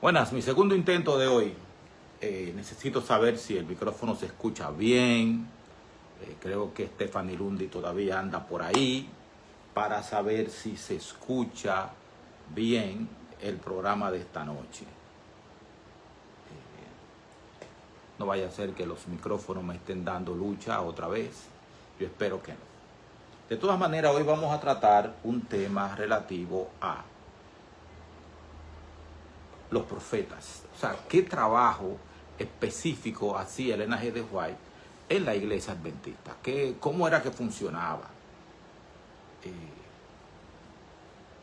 Buenas, mi segundo intento de hoy. Necesito saber si el micrófono se escucha bien. Creo que Stephanie Lundi todavía anda por ahí para saber si se escucha bien el programa de esta noche. No vaya a ser que los micrófonos me estén dando lucha otra vez. Yo espero que no. De todas maneras, hoy vamos a tratar un tema relativo a los profetas. O sea, ¿qué trabajo específico hacía Elena G. de White en la iglesia adventista? ¿Cómo era que funcionaba?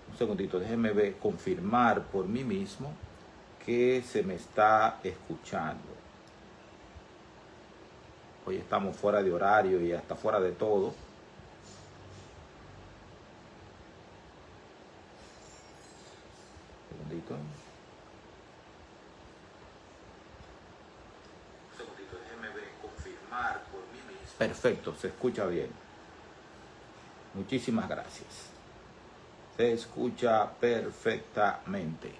Un segundito, déjenme ver, confirmar por mí mismo que se me está escuchando. Hoy estamos fuera de horario y hasta fuera de todo. Segundito. Déjeme ver, confirmar por mí mismo. Perfecto, se escucha bien. Muchísimas gracias. Se escucha perfectamente.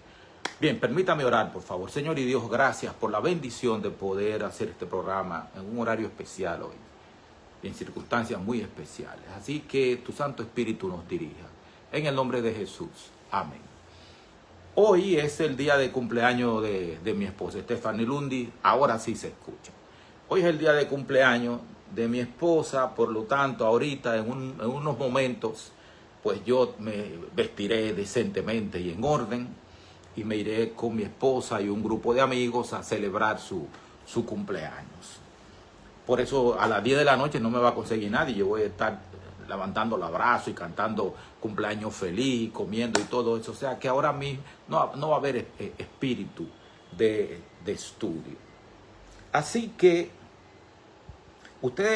Bien, permítame orar, por favor. Señor y Dios, gracias por la bendición de poder hacer este programa en un horario especial hoy, en circunstancias muy especiales. Así que tu Santo Espíritu nos dirija. En el nombre de Jesús. Amén. Hoy es el día de cumpleaños de mi esposa, Stephanie Lundi. Ahora sí se escucha. Hoy es el día de cumpleaños de mi esposa, por lo tanto, ahorita en unos momentos, pues yo me vestiré decentemente y en orden y me iré con mi esposa y un grupo de amigos a celebrar su cumpleaños. Por eso a las 10 de la noche no me va a conseguir nadie. Yo voy a estar levantando el abrazo y cantando cumpleaños feliz, comiendo y todo eso. O sea que ahora mismo no va a haber espíritu de estudio. Así que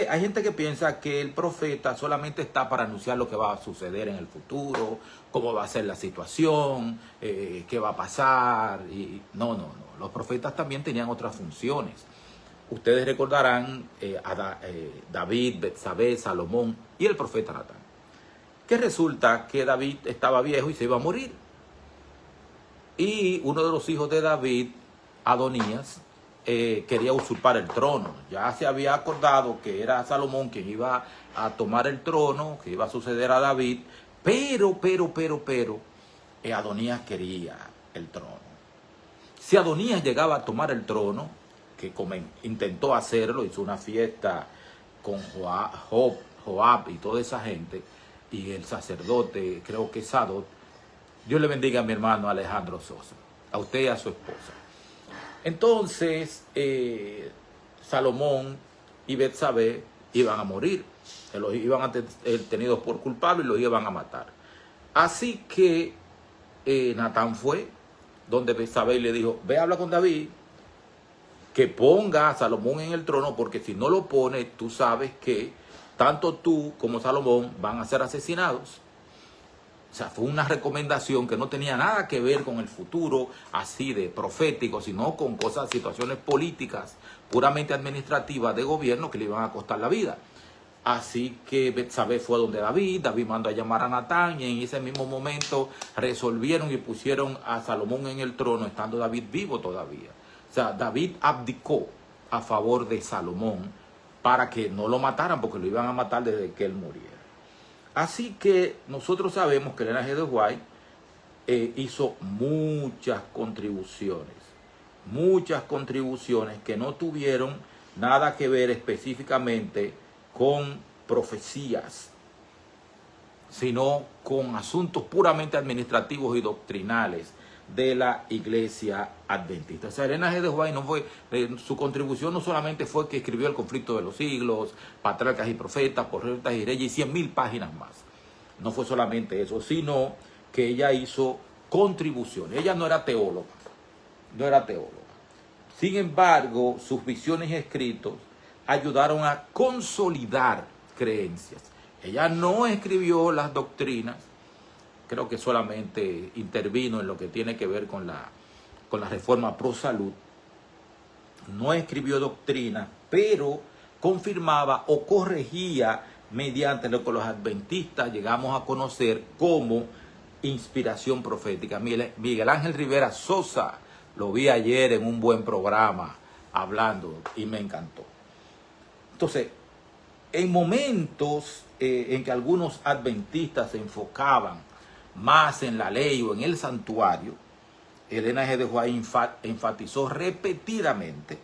hay gente que piensa que el profeta solamente está para anunciar lo que va a suceder en el futuro, cómo va a ser la situación, qué va a pasar. No. Los profetas también tenían otras funciones. Ustedes recordarán a David, Betsabé, Salomón y el profeta Natán. Que resulta que David estaba viejo y se iba a morir. Y uno de los hijos de David, Adonías, quería usurpar el trono. Ya se había acordado que era Salomón quien iba a tomar el trono, que iba a suceder a David, pero Adonías quería el trono. Si Adonías llegaba a tomar el trono, que intentó hacerlo, hizo una fiesta con Joab y toda esa gente, y el sacerdote, creo que Sadot. Dios le bendiga a mi hermano Alejandro Sosa, a usted y a su esposa. Entonces, Salomón y Betsabé iban a morir. Los iban a tener tenidos por culpables y los iban a matar. Así que Natán fue donde Betsabé le dijo: ve, habla con David, que ponga a Salomón en el trono, porque si no lo pone, tú sabes que tanto tú como Salomón van a ser asesinados. O sea, fue una recomendación que no tenía nada que ver con el futuro así de profético, sino con cosas, situaciones políticas, puramente administrativas de gobierno que le iban a costar la vida. Así que Betsabé fue donde David mandó a llamar a Natán y en ese mismo momento resolvieron y pusieron a Salomón en el trono, estando David vivo todavía. O sea, David abdicó a favor de Salomón para que no lo mataran, porque lo iban a matar desde que él muriera. Así que nosotros sabemos que Elena G. de White hizo muchas contribuciones que no tuvieron nada que ver específicamente con profecías, sino con asuntos puramente administrativos y doctrinales de la iglesia adventista. O sea, Elena G. de White su contribución no solamente fue que escribió El conflicto de los siglos, Patriarcas y profetas, Profetas y reyes y 100.000 páginas más. No fue solamente eso, sino que ella hizo contribuciones. Ella no era teóloga. Sin embargo, sus visiones y escritos ayudaron a consolidar creencias. Ella no escribió las doctrinas. Creo que solamente intervino en lo que tiene que ver con la reforma pro salud. No escribió doctrina, pero confirmaba o corregía mediante lo que los adventistas llegamos a conocer como inspiración profética. Miguel Ángel Rivera Sosa Lo vi ayer en un buen programa hablando y me encantó. Entonces, en momentos en que algunos adventistas se enfocaban más en la ley o en el santuario, Elena G. de White enfatizó repetidamente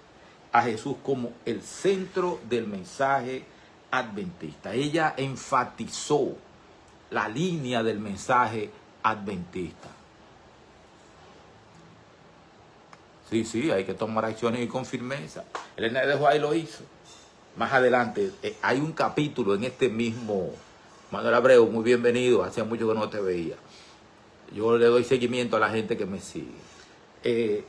a Jesús como el centro del mensaje adventista. Ella enfatizó la línea del mensaje adventista. Sí, hay que tomar acciones y con firmeza. Elena G. de White lo hizo. Más adelante hay un capítulo en este mismo. Manuel Abreu, muy bienvenido. Hacía mucho que no te veía. Yo le doy seguimiento a la gente que me sigue.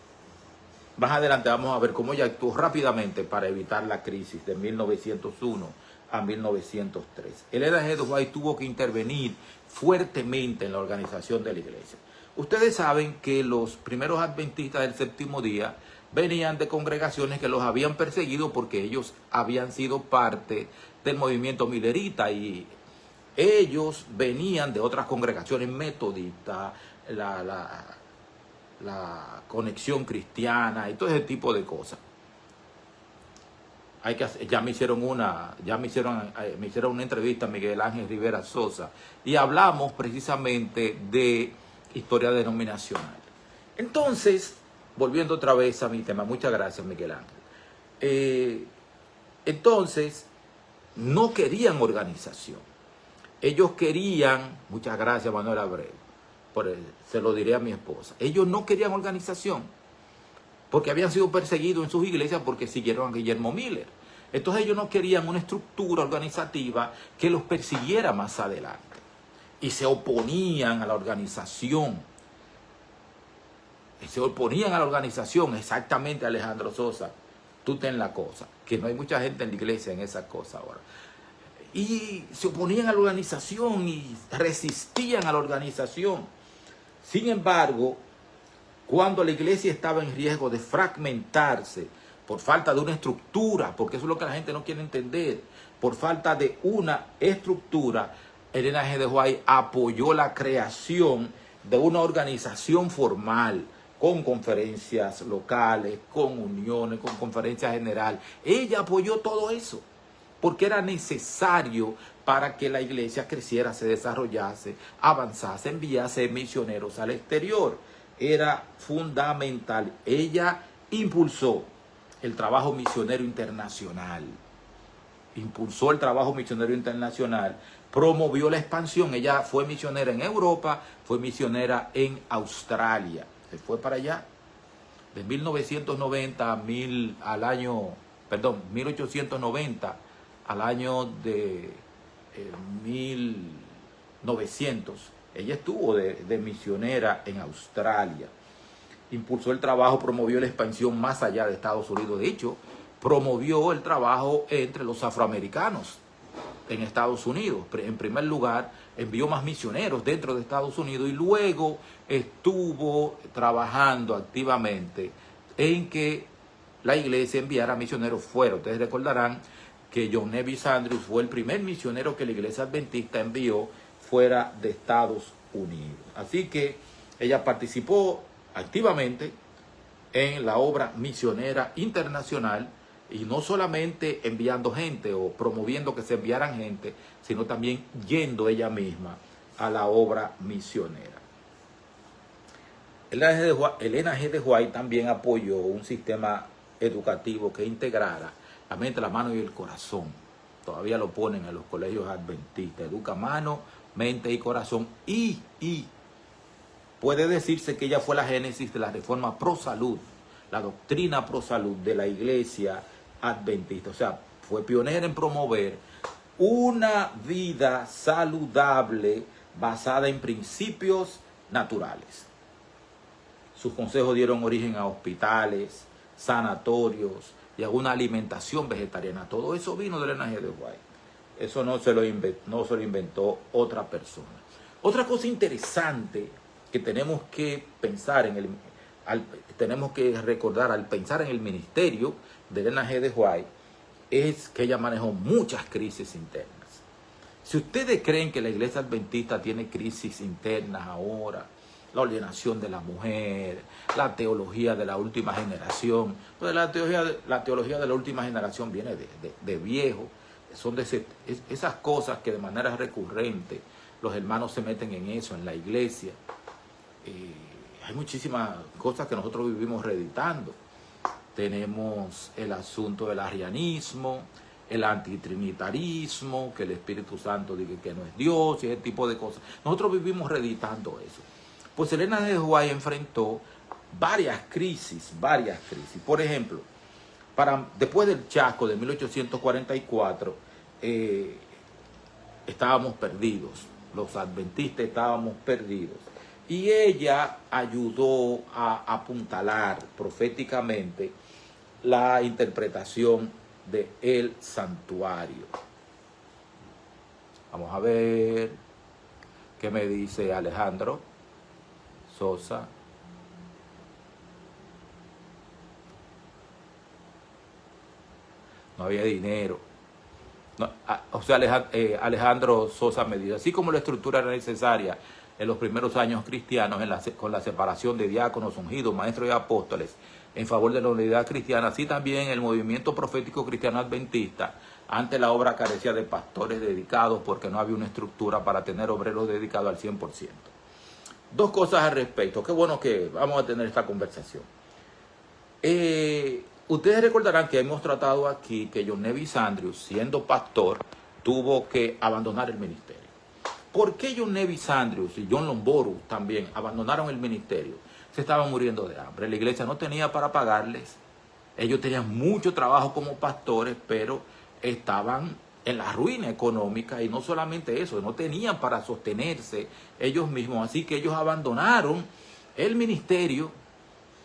Más adelante vamos a ver cómo ella actuó rápidamente para evitar la crisis de 1901 a 1903. Elena G. de White tuvo que intervenir fuertemente en la organización de la iglesia. Ustedes saben que los primeros adventistas del séptimo día venían de congregaciones que los habían perseguido porque ellos habían sido parte del movimiento milerita y ellos venían de otras congregaciones metodistas, la conexión cristiana y todo ese tipo de cosas. Me hicieron una entrevista a Miguel Ángel Rivera Sosa y hablamos precisamente de historia denominacional. Entonces, volviendo otra vez a mi tema, muchas gracias Miguel Ángel. Entonces, no querían organización. Ellos querían, muchas gracias Manuel Abreu, se lo diré a mi esposa, ellos no querían organización, porque habían sido perseguidos en sus iglesias porque siguieron a Guillermo Miller. Entonces ellos no querían una estructura organizativa que los persiguiera más adelante. Y se oponían a la organización. Exactamente, Alejandro Sosa. Tú ten la cosa. Que no hay mucha gente en la iglesia en esa cosa ahora. Y se oponían a la organización y resistían a la organización. Sin embargo, cuando la iglesia estaba en riesgo de fragmentarse por falta de una estructura, porque eso es lo que la gente no quiere entender, por falta de una estructura, Elena G. de White apoyó la creación de una organización formal, con conferencias locales, con uniones, con conferencias general. Ella apoyó todo eso, porque era necesario para que la iglesia creciera, se desarrollase, avanzase, enviase misioneros al exterior. Era fundamental. Ella impulsó el trabajo misionero internacional. Promovió la expansión. Ella fue misionera en Europa, fue misionera en Australia. Se fue para allá. De 1890 al año de 1900. Ella estuvo de misionera en Australia. Impulsó el trabajo, promovió la expansión más allá de Estados Unidos. De hecho, promovió el trabajo entre los afroamericanos en Estados Unidos. En primer lugar, envió más misioneros dentro de Estados Unidos y luego estuvo trabajando activamente en que la iglesia enviara misioneros fuera. Ustedes recordarán que John Nevis Andrews fue el primer misionero que la iglesia adventista envió fuera de Estados Unidos. Así que ella participó activamente en la obra misionera internacional y no solamente enviando gente o promoviendo que se enviaran gente, sino también yendo ella misma a la obra misionera. Elena G. de White también apoyó un sistema educativo que integrara la mente, la mano y el corazón. Todavía lo ponen en los colegios adventistas. Educa mano, mente y corazón. Y puede decirse que ella fue la génesis de la reforma pro salud, la doctrina pro salud de la iglesia adventista. O sea, fue pionera en promover una vida saludable basada en principios naturales. Sus consejos dieron origen a hospitales, sanatorios y a una alimentación vegetariana. Todo eso vino de Elena G. de White. Eso no se lo inventó otra persona. Otra cosa interesante que tenemos que pensar tenemos que recordar al pensar en el ministerio de Elena G. de White es que ella manejó muchas crisis internas. Si ustedes creen que la iglesia adventista tiene crisis internas ahora, la alienación de la mujer, la teología de la última generación. Pues la teología de la última generación viene de viejo. Son esas cosas que de manera recurrente los hermanos se meten en eso, en la iglesia. Hay muchísimas cosas que nosotros vivimos reeditando. Tenemos el asunto del arrianismo, el antitrinitarismo, que el Espíritu Santo dice que no es Dios, y ese tipo de cosas. Nosotros vivimos reeditando eso. Pues Elena de White enfrentó varias crisis. Por ejemplo, después del chasco de 1844, estábamos perdidos. Los adventistas estábamos perdidos. Y ella ayudó a apuntalar proféticamente la interpretación de el santuario. Vamos a ver qué me dice Alejandro Sosa. No había dinero. No, o sea, Alejandro Sosa me dice, así como la estructura era necesaria en los primeros años cristianos, con la separación de diáconos, ungidos, maestros y apóstoles, en favor de la unidad cristiana, así también el movimiento profético cristiano adventista, ante la obra carecía de pastores dedicados porque no había una estructura para tener obreros dedicados al 100%. Dos cosas al respecto. Qué bueno que vamos a tener esta conversación. Ustedes recordarán que hemos tratado aquí que John Nevis Andrews, siendo pastor, tuvo que abandonar el ministerio. ¿Por qué John Nevis Andrews y John Lomborus también abandonaron el ministerio? Se estaban muriendo de hambre. La iglesia no tenía para pagarles. Ellos tenían mucho trabajo como pastores, pero estaban en la ruina económica, y no solamente eso, no tenían para sostenerse ellos mismos. Así que ellos abandonaron el ministerio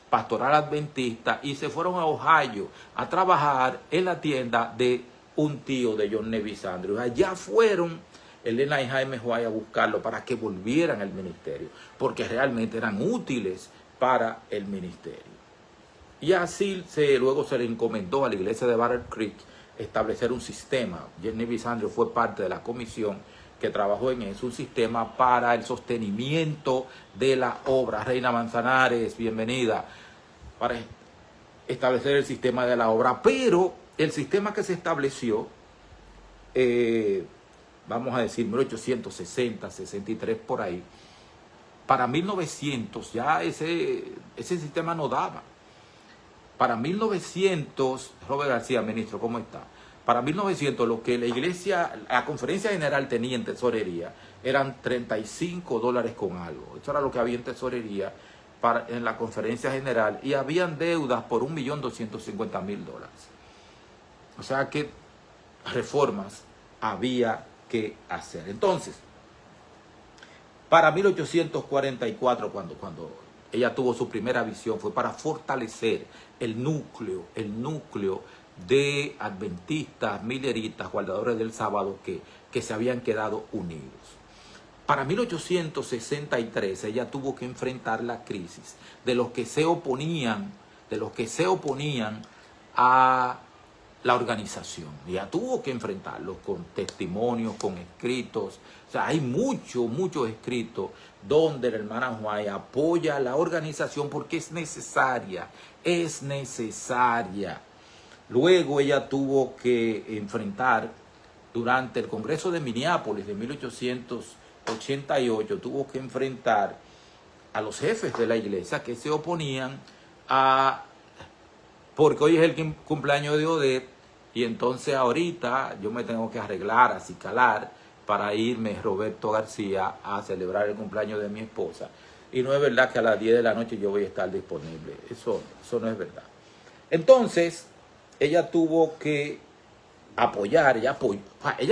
pastoral adventista y se fueron a Ohio a trabajar en la tienda de un tío de John Nevis Andrews. Allá fueron Elena y Jaime White a buscarlo para que volvieran al ministerio, porque realmente eran útiles para el ministerio. Y así luego se le encomendó a la iglesia de Battle Creek establecer un sistema. John Nevis Andrews fue parte de la comisión que trabajó en eso, un sistema para el sostenimiento de la obra. Reina Manzanares, bienvenida, para establecer el sistema de la obra. Pero el sistema que se estableció, vamos a decir 1860, 63 por ahí, para 1900 ya ese sistema no daba. Para 1900, Robert García, ministro, ¿cómo está? Para 1900 lo que la conferencia general tenía en tesorería eran $35 con algo. Eso era lo que había en tesorería en la conferencia general, y habían deudas por $1.250.000. O sea que reformas había que hacer. Entonces, para 1844, cuando ella tuvo su primera visión, fue para fortalecer el núcleo de adventistas, milleritas, guardadores del sábado que se habían quedado unidos. Para 1863 ella tuvo que enfrentar la crisis de los que se oponían a la organización. Ella tuvo que enfrentarlos con testimonios, con escritos. O sea, hay muchos escritos donde la hermana White apoya la organización porque es necesaria. Luego ella tuvo que enfrentar, durante el Congreso de Minneapolis de 1888, tuvo que enfrentar a los jefes de la iglesia que se oponían porque hoy es el cumpleaños de Odette, y entonces ahorita yo me tengo que arreglar, acicalar, para irme, Roberto García, a celebrar el cumpleaños de mi esposa. Y no es verdad que a las 10 de la noche yo voy a estar disponible. Eso no es verdad. Entonces, ella tuvo que apoyar, ella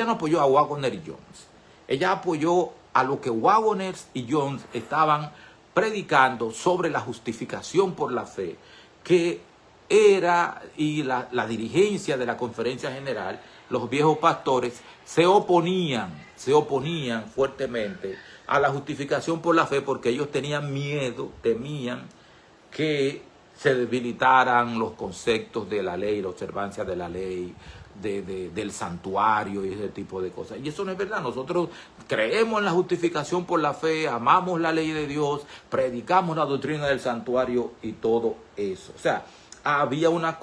no apoyó a Waggoner y Jones. Ella apoyó a lo que Waggoner y Jones estaban predicando sobre la justificación por la fe, que era, y la dirigencia de la conferencia general, los viejos pastores, se oponían fuertemente a la justificación por la fe, porque ellos tenían miedo, temían que se debilitaran los conceptos de la ley, la observancia de la ley, del santuario y ese tipo de cosas. Y eso no es verdad. Nosotros creemos en la justificación por la fe, amamos la ley de Dios, predicamos la doctrina del santuario y todo eso. O sea, había una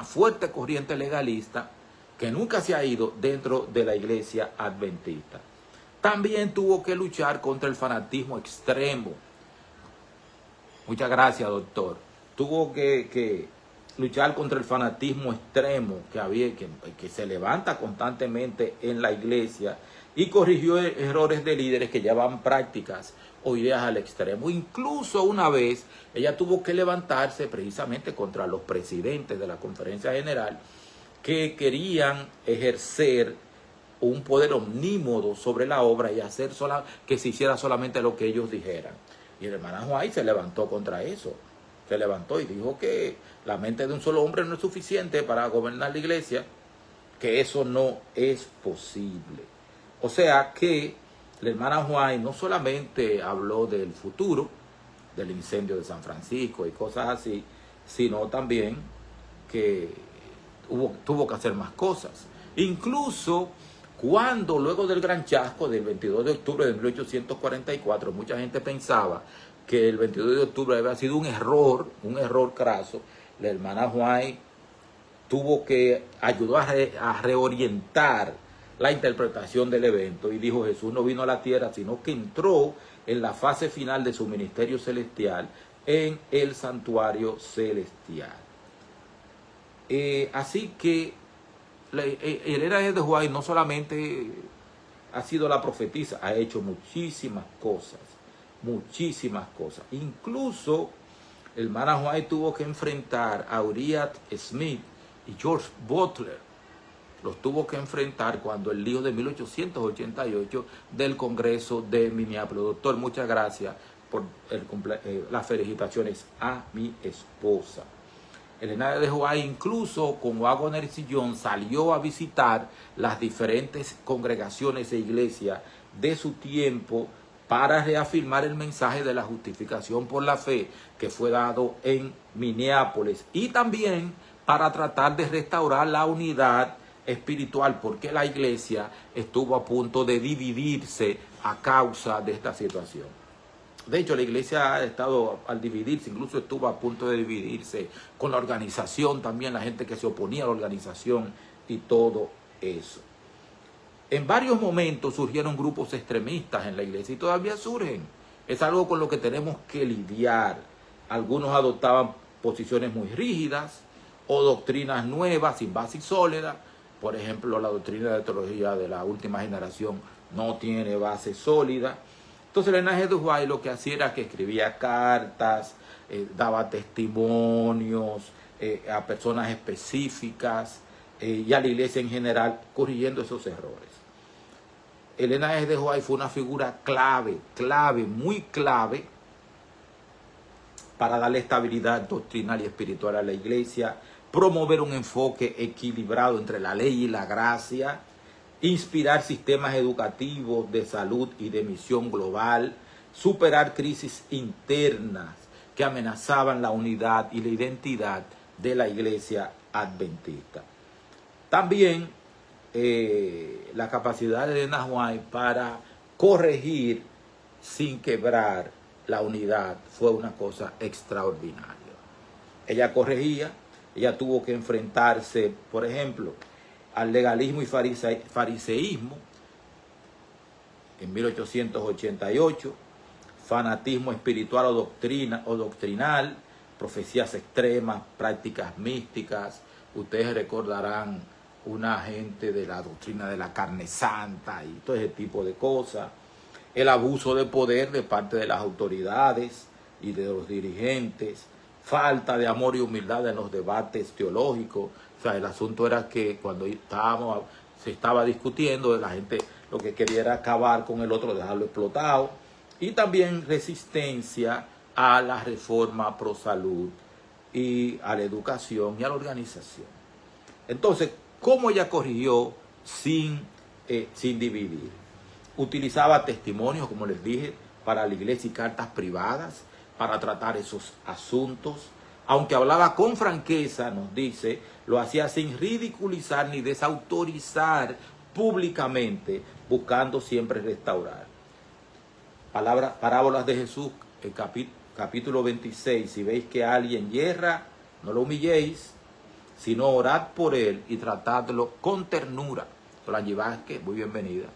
fuerte corriente legalista que nunca se ha ido dentro de la iglesia adventista. También tuvo que luchar contra el fanatismo extremo. Muchas gracias, doctor. Tuvo que luchar contra el fanatismo extremo que se levanta constantemente en la iglesia, y corrigió errores de líderes que llevaban prácticas o ideas al extremo. Incluso una vez ella tuvo que levantarse precisamente contra los presidentes de la Conferencia General que querían ejercer un poder omnímodo sobre la obra y hacer que se hiciera solamente lo que ellos dijeran. Y el hermano White se levantó contra eso. Se levantó y dijo que la mente de un solo hombre no es suficiente para gobernar la iglesia, que eso no es posible. O sea que la hermana White no solamente habló del futuro, del incendio de San Francisco y cosas así, sino también que tuvo que hacer más cosas. Incluso cuando luego del gran chasco del 22 de octubre de 1844, mucha gente pensaba que el 22 de octubre había sido un error craso, la hermana White tuvo que ayudar a reorientar la interpretación del evento y dijo: Jesús no vino a la tierra, sino que entró en la fase final de su ministerio celestial en el santuario celestial. Así que Elena G. White no solamente ha sido la profetisa, ha hecho muchísimas cosas. Incluso el hermana White tuvo que enfrentar a Uriah Smith y George Butler. Los tuvo que enfrentar cuando el lío de 1888 del Congreso de Minneapolis. Doctor, muchas gracias por las felicitaciones a mi esposa. Elena G. White, incluso con Waggoner Sillón, salió a visitar las diferentes congregaciones e iglesias de su tiempo para reafirmar el mensaje de la justificación por la fe que fue dado en Minneapolis, y también para tratar de restaurar la unidad espiritual, porque la iglesia estuvo a punto de dividirse a causa de esta situación. De hecho, la iglesia ha estado al dividirse, incluso estuvo a punto de dividirse con la organización también, la gente que se oponía a la organización y todo eso. En varios momentos surgieron grupos extremistas en la iglesia y todavía surgen. Es algo con lo que tenemos que lidiar. Algunos adoptaban posiciones muy rígidas o doctrinas nuevas, sin base sólida. Por ejemplo, la doctrina de teología de la última generación no tiene base sólida. Entonces, Elena G. White lo que hacía era que escribía cartas, daba testimonios a personas específicas y a la iglesia en general, corrigiendo esos errores. Elena G. White fue una figura clave, muy clave, para darle estabilidad doctrinal y espiritual a la iglesia, promover un enfoque equilibrado entre la ley y la gracia, inspirar sistemas educativos de salud y de misión global, superar crisis internas que amenazaban la unidad y la identidad de la iglesia adventista. También la capacidad de Elena White para corregir sin quebrar la unidad fue una cosa extraordinaria. Ella corregía, ella tuvo que enfrentarse, por ejemplo, al legalismo y fariseísmo en 1888, fanatismo espiritual o doctrinal, profecías extremas, prácticas místicas. Ustedes recordarán una gente de la doctrina de la carne santa y todo ese tipo de cosas. El abuso de poder de parte de las autoridades y de los dirigentes. Falta de amor y humildad en los debates teológicos. O sea, el asunto era que cuando se estaba discutiendo, la gente lo que quería era acabar con el otro, dejarlo explotado. Y también resistencia a la reforma pro salud y a la educación y a la organización. Entonces, ¿cómo ella corrigió sin dividir? Utilizaba testimonios, como les dije, para la iglesia y cartas privadas para tratar esos asuntos. Aunque hablaba con franqueza, nos dice, lo hacía sin ridiculizar ni desautorizar públicamente, buscando siempre restaurar. Parábolas de Jesús, el capítulo 26. Si veis que alguien yerra, no lo humilléis, sino orad por él y tratadlo con ternura. Solange Vázquez, muy bienvenida.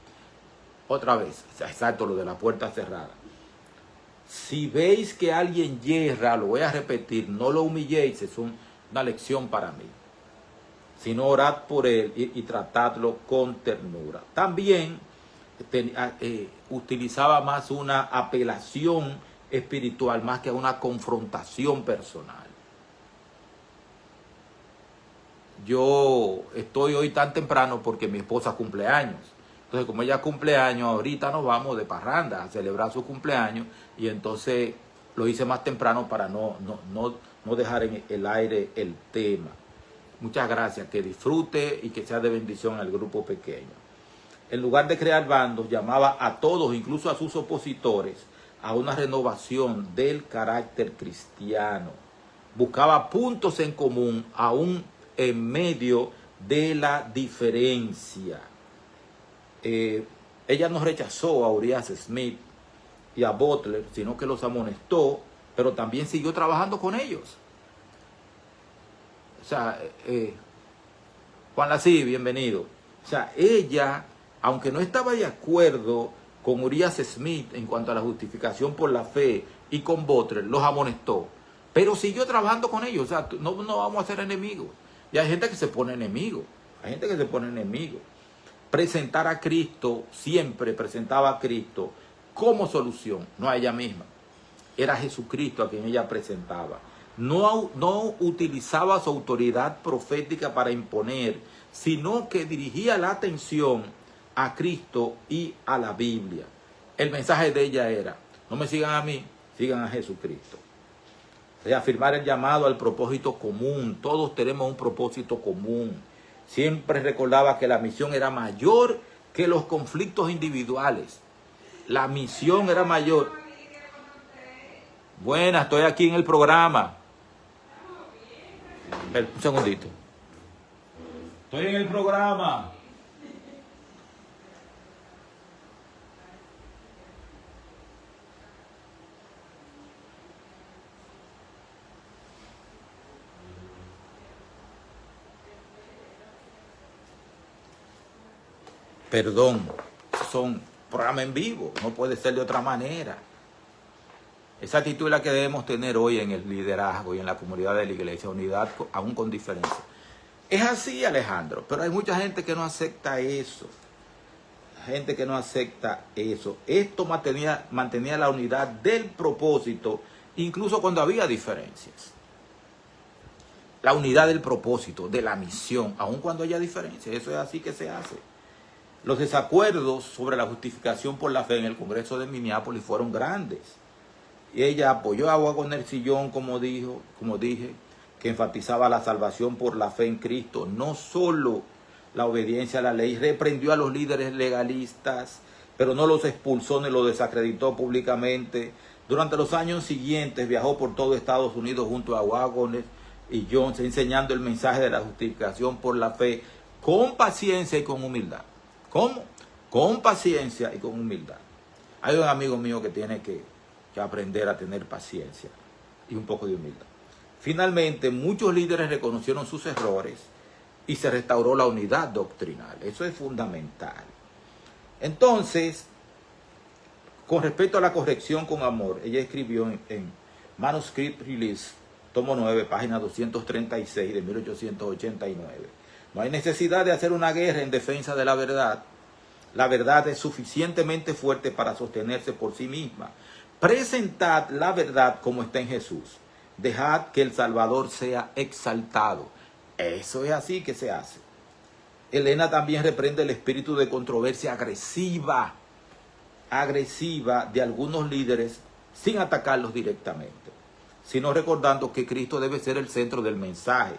Otra vez, exacto, lo de la puerta cerrada. Si veis que alguien yerra, lo voy a repetir, no lo humilléis, es una lección para mí. Sino orad por él y tratadlo con ternura. También utilizaba más una apelación espiritual, más que una confrontación personal. Yo estoy hoy tan temprano porque mi esposa cumple años. Entonces, como ella cumple años, ahorita nos vamos de parranda a celebrar su cumpleaños. Y entonces lo hice más temprano para no dejar en el aire el tema. Muchas gracias, que disfrute y que sea de bendición al grupo pequeño. En lugar de crear bandos, llamaba a todos, incluso a sus opositores, a una renovación del carácter cristiano. Buscaba puntos en común, aún en medio de la diferencia. Ella no rechazó a Uriah Smith y a Butler, sino que los amonestó, pero también siguió trabajando con ellos. O sea, Juan Lací, bienvenido. O sea, ella, aunque no estaba de acuerdo con Uriah Smith en cuanto a la justificación por la fe y con Butler, los amonestó, pero siguió trabajando con ellos. O sea, no vamos a ser enemigos. Y hay gente que se pone enemigo. Hay gente que se pone enemigo. Presentar a Cristo, siempre presentaba a Cristo como solución, no a ella misma. Era Jesucristo a quien ella presentaba. No utilizaba su autoridad profética para imponer, sino que dirigía la atención a Cristo y a la Biblia. El mensaje de ella era, no me sigan a mí, sigan a Jesucristo. Reafirmar el llamado al propósito común. Todos tenemos un propósito común. Siempre recordaba que la misión era mayor que los conflictos individuales. La misión era mayor. Buenas, estoy aquí en el programa. Un segundito. Estoy en el programa. Perdón, son programas en vivo, no puede ser de otra manera. Esa actitud es la que debemos tener hoy en el liderazgo y en la comunidad de la iglesia, unidad aún con diferencia. Es así, Alejandro, pero hay mucha gente que no acepta eso. Gente que no acepta eso. Esto mantenía la unidad del propósito, incluso cuando había diferencias. La unidad del propósito, de la misión, aun cuando haya diferencias. Eso es así que se hace. Los desacuerdos sobre la justificación por la fe en el Congreso de Minneapolis fueron grandes. Y ella apoyó a Wagner Sillón, como dije, que enfatizaba la salvación por la fe en Cristo, no solo la obediencia a la ley. Reprendió a los líderes legalistas, pero no los expulsó ni los desacreditó públicamente. Durante los años siguientes viajó por todo Estados Unidos junto a Wagner y Jones, enseñando el mensaje de la justificación por la fe con paciencia y con humildad. ¿Cómo? Con paciencia y con humildad. Hay un amigo mío que tiene que aprender a tener paciencia y un poco de humildad. Finalmente, muchos líderes reconocieron sus errores y se restauró la unidad doctrinal. Eso es fundamental. Entonces, con respecto a la corrección con amor, ella escribió en Manuscript Release, tomo 9, página 236 de 1889. No hay necesidad de hacer una guerra en defensa de la verdad. La verdad es suficientemente fuerte para sostenerse por sí misma. Presentad la verdad como está en Jesús. Dejad que el Salvador sea exaltado. Eso es así que se hace. Elena también reprende el espíritu de controversia agresiva de algunos líderes sin atacarlos directamente, sino recordando que Cristo debe ser el centro del mensaje.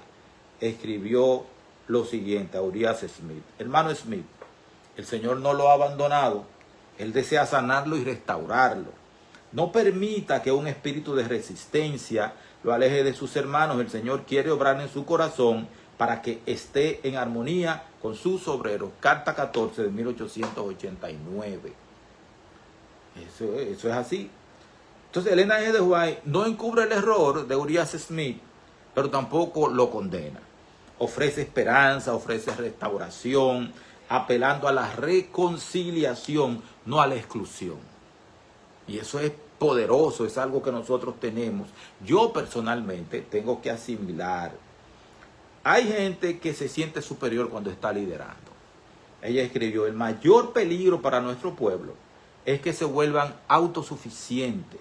Escribió lo siguiente a Uriah Smith: hermano Smith, el Señor no lo ha abandonado. Él desea sanarlo y restaurarlo. No permita que un espíritu de resistencia lo aleje de sus hermanos. El Señor quiere obrar en su corazón para que esté en armonía con sus obreros. Carta 14 de 1889. Eso es así. Entonces, Elena G. de White no encubre el error de Uriah Smith, pero tampoco lo condena. Ofrece esperanza, ofrece restauración, apelando a la reconciliación, no a la exclusión. Y eso es poderoso, es algo que nosotros tenemos. Yo personalmente tengo que asimilar. Hay gente que se siente superior cuando está liderando. Ella escribió: el mayor peligro para nuestro pueblo es que se vuelvan autosuficientes,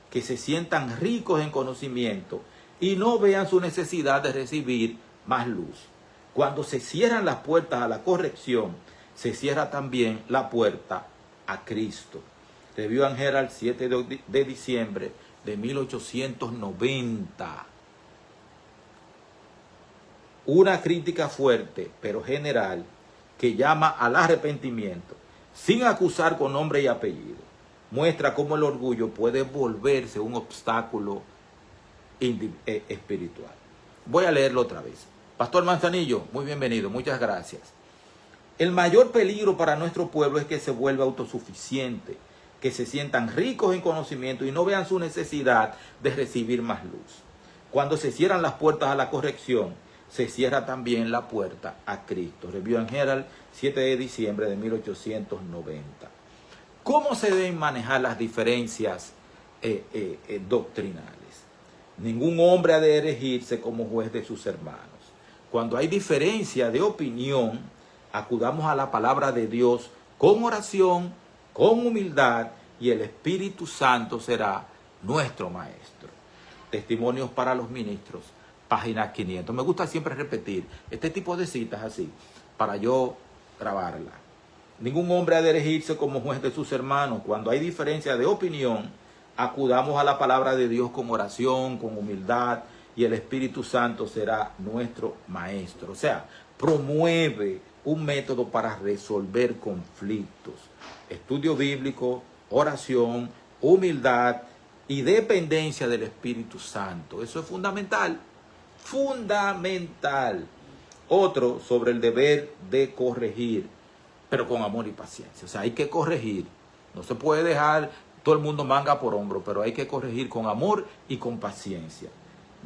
que se sientan ricos en conocimiento y no vean su necesidad de recibir más luz. Cuando se cierran las puertas a la corrección, se cierra también la puerta a Cristo. Review and Herald, 7 de diciembre de 1890. Una crítica fuerte, pero general, que llama al arrepentimiento, sin acusar con nombre y apellido, muestra cómo el orgullo puede volverse un obstáculo espiritual. Voy a leerlo otra vez. Pastor Manzanillo, muy bienvenido, muchas gracias. El mayor peligro para nuestro pueblo es que se vuelva autosuficiente, que se sientan ricos en conocimiento y no vean su necesidad de recibir más luz. Cuando se cierran las puertas a la corrección, se cierra también la puerta a Cristo. Review and Herald, 7 de diciembre de 1890. ¿Cómo se deben manejar las diferencias doctrinales? Ningún hombre ha de erigirse como juez de sus hermanos. Cuando hay diferencia de opinión, acudamos a la palabra de Dios con oración, con humildad, y el Espíritu Santo será nuestro maestro. Testimonios para los ministros, página 500. Me gusta siempre repetir este tipo de citas así, para yo grabarla. Ningún hombre ha de erigirse como juez de sus hermanos. Cuando hay diferencia de opinión, acudamos a la palabra de Dios con oración, con humildad, y el Espíritu Santo será nuestro maestro. O sea, promueve un método para resolver conflictos. Estudio bíblico, oración, humildad y dependencia del Espíritu Santo. Eso es fundamental. Fundamental. Otro, sobre el deber de corregir, pero con amor y paciencia. O sea, hay que corregir. No se puede dejar todo el mundo manga por hombro, pero hay que corregir con amor y con paciencia.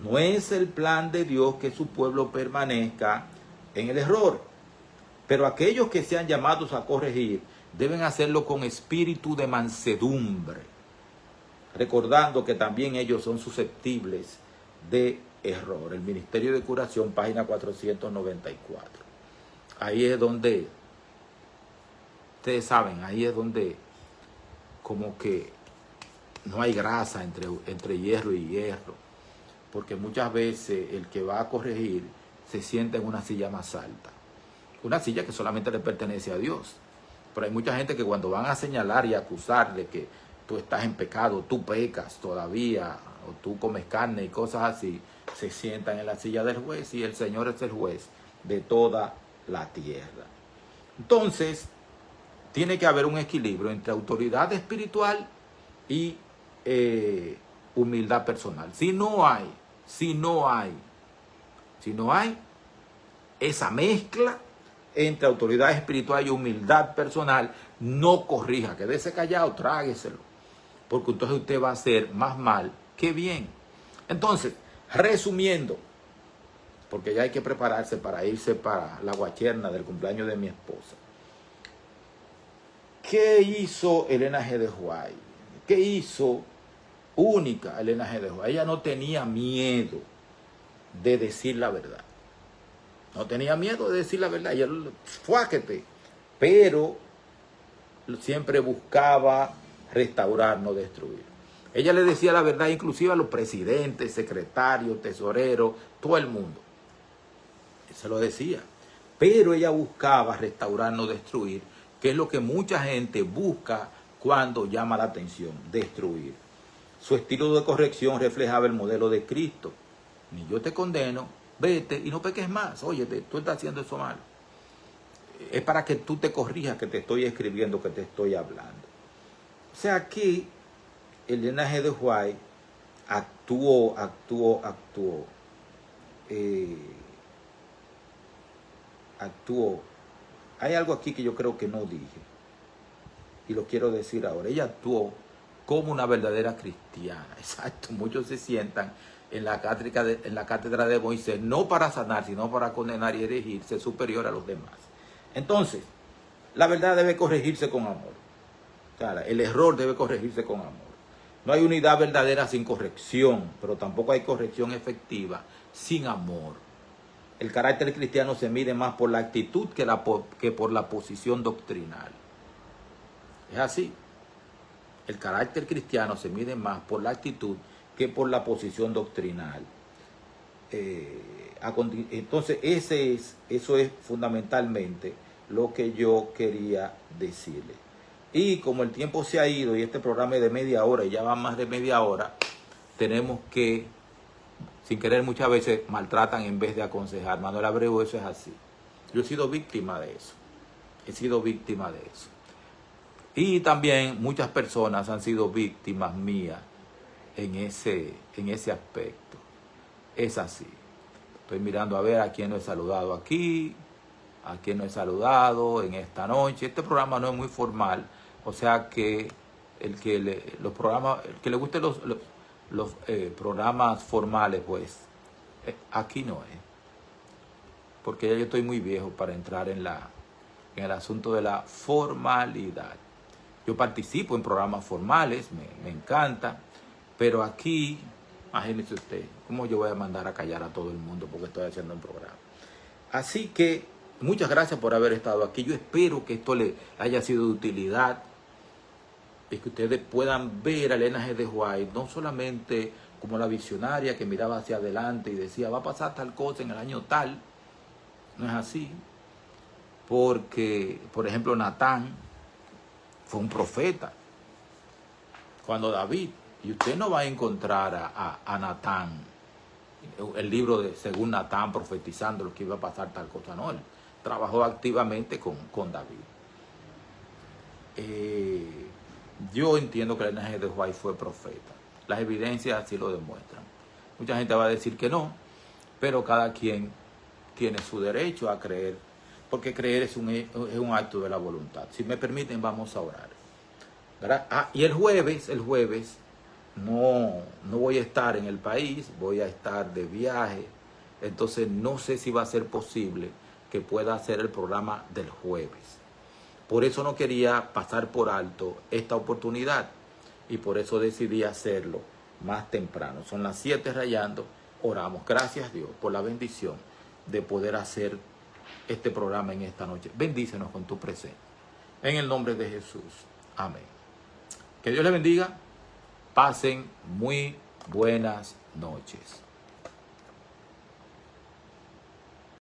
No es el plan de Dios que su pueblo permanezca en el error, pero aquellos que sean llamados a corregir deben hacerlo con espíritu de mansedumbre, recordando que también ellos son susceptibles de error. El Ministerio de Curación, página 494. Ahí es donde, ustedes saben, ahí es donde como que no hay grasa entre hierro y hierro, porque muchas veces el que va a corregir se sienta en una silla más alta, una silla que solamente le pertenece a Dios. Pero hay mucha gente que cuando van a señalar y acusar de que tú estás en pecado, tú pecas todavía, o tú comes carne y cosas así, se sientan en la silla del juez, y el Señor es el juez de toda la tierra. Entonces, tiene que haber un equilibrio entre autoridad espiritual y humildad personal. Si no hay esa mezcla entre autoridad espiritual y humildad personal, no corrija, quédese callado, trágueselo, porque entonces usted va a hacer más mal que bien. Entonces, resumiendo, porque ya hay que prepararse para irse para la guacherna del cumpleaños de mi esposa. ¿Qué hizo Elena G. de White? ¿Qué hizo única Elena G. de White? Ella no tenía miedo de decir la verdad. No tenía miedo de decir la verdad. Ella fuáquete. Pero siempre buscaba restaurar, no destruir. Ella le decía la verdad inclusive a los presidentes, secretarios, tesoreros, todo el mundo. Se lo decía. Pero ella buscaba restaurar, no destruir, que es lo que mucha gente busca cuando llama la atención, destruir. Su estilo de corrección reflejaba el modelo de Cristo. Ni yo te condeno, vete y no peques más. Oye, tú estás haciendo eso mal. Es para que tú te corrijas que te estoy escribiendo, que te estoy hablando. O sea, aquí Elena G. de White actuó. Hay algo aquí que yo creo que no dije y lo quiero decir ahora. Ella actuó como una verdadera cristiana. Exacto. Muchos se sientan en la cátedra de Moisés, no para sanar, sino para condenar y erigirse superior a los demás. Entonces, la verdad debe corregirse con amor. O sea, el error debe corregirse con amor. No hay unidad verdadera sin corrección, pero tampoco hay corrección efectiva sin amor. El carácter cristiano se mide más por la actitud que por la posición doctrinal. Es así. El carácter cristiano se mide más por la actitud que por la posición doctrinal. Entonces, eso es fundamentalmente lo que yo quería decirle. Y como el tiempo se ha ido y este programa es de media hora y ya va más de media hora, tenemos que, sin querer muchas veces, maltratan en vez de aconsejar. Manuel Abreu, eso es así. Yo he sido víctima de eso. Y también muchas personas han sido víctimas mías en ese aspecto. Es así. Estoy mirando a ver a quién no he saludado aquí, a quién no he saludado en esta noche. Este programa no es muy formal, o sea que el que le guste los programas formales, pues aquí no es. Porque ya yo estoy muy viejo para entrar en el asunto de la formalidad. Yo participo en programas formales, me encanta, pero aquí, imagínese usted, ¿cómo yo voy a mandar a callar a todo el mundo porque estoy haciendo un programa? Así que, muchas gracias por haber estado aquí. Yo espero que esto le haya sido de utilidad y que ustedes puedan ver a Elena G. de White, no solamente como la visionaria que miraba hacia adelante y decía, va a pasar tal cosa en el año tal. No es así. Porque, por ejemplo, Natán fue un profeta. Cuando David, y usted no va a encontrar a Natán, el libro de según Natán profetizando lo que iba a pasar tal cosa, no, él trabajó activamente con David. Yo entiendo que el linaje de White fue profeta. Las evidencias así lo demuestran. Mucha gente va a decir que no, pero cada quien tiene su derecho a creer, porque creer es un acto de la voluntad. Si me permiten, vamos a orar, ¿verdad? Y el jueves no voy a estar en el país, voy a estar de viaje, entonces no sé si va a ser posible que pueda hacer el programa del jueves. Por eso no quería pasar por alto esta oportunidad y por eso decidí hacerlo más temprano. Son las 7 rayando, oramos. Gracias Dios por la bendición de poder hacer este programa en esta noche. Bendícenos con tu presencia. En el nombre de Jesús. Amén. Que Dios les bendiga. Pasen muy buenas noches.